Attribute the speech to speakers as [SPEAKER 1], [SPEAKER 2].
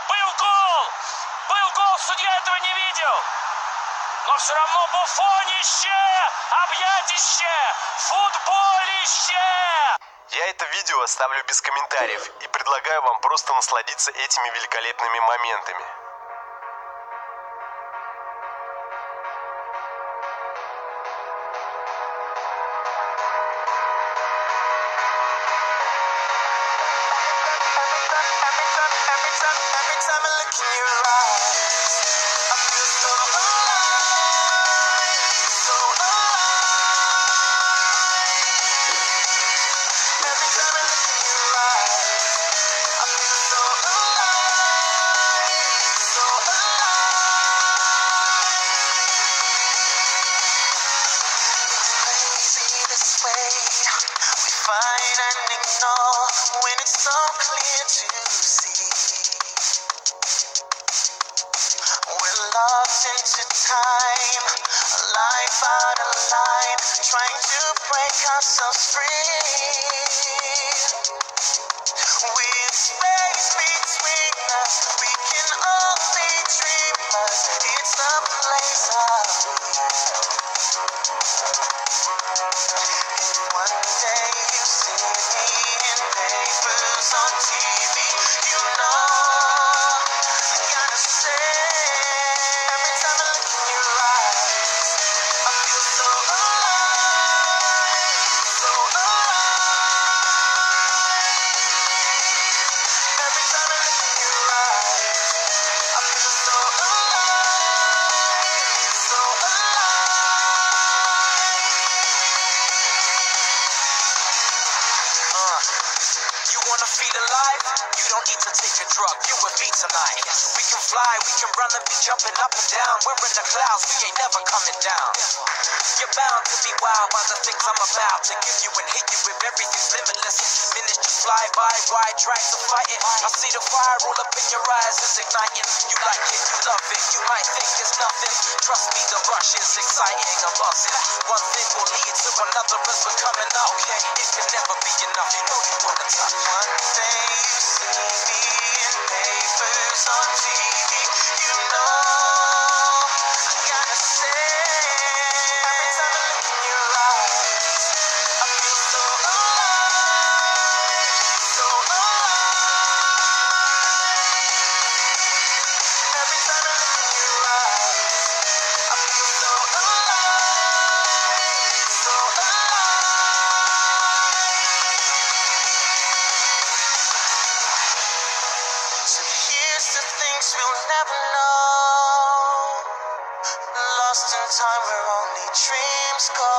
[SPEAKER 1] Был гол! Был гол, судья этого не видел! Но все равно буфонище! Объятище! Футболище!
[SPEAKER 2] Я это видео оставлю без комментариев и предлагаю вам просто насладиться этими великолепными моментами.
[SPEAKER 3] Every time I look in your eyes, I feel so alive, so alive. Every time I look in your eyes, I feel so alive, so alive. It's crazy this way we fight and ignore when it's so clear to see. We're lost into time, a life out of line, trying to break ourselves free. With space between us, we can only dream us. It's the place of and one day you see me in papers on TV, you know I gotta say, every time I look in your eyes, I feel so alive, so alive. Every time I look in your eyes, I feel so alive, so alive. You wanna feel alive? You don't need to take a drug, you with me tonight. We can fly, we can run and be jumping up and down. We're in the clouds, we ain't never coming down. You're bound to be wild by the things I'm about to give you and hit you with everything's limitless. Minutes just fly by, wide tracks of fighting. I see the fire all up in your eyes, it's igniting. You like it, you love it, you might think it's nothing. Trust me, the rush is exciting, I'm buzzing. One thing will lead to another as we're coming up. It can never be enough, you know you wanna touch. One day you see me in papers on TV, you know I gotta say, every time I look in your eyes, I feel so alive, so alive. Every time I look in your eyes, I feel so alive, so alive. So here's the things we'll never know. Lost in time where only dreams go.